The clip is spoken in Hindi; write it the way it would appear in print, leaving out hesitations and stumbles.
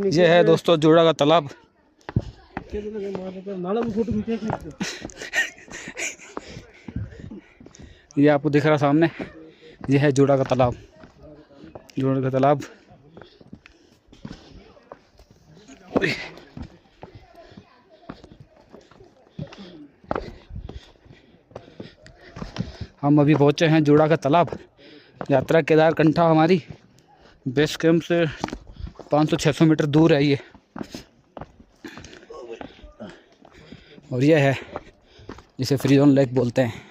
ये है दोस्तों जोड़ा का तालाब। ये आपको दिख रहा सामने, ये है जोड़ा का तालाब। जोड़ा का तालाब हम अभी पहुंचे हैं जोड़ा का तालाब। यात्रा केदारकंठा हमारी बेस कैंप से 500-600 मीटर दूर है ये, और ये है जिसे फ्री जोन लेक बोलते हैं।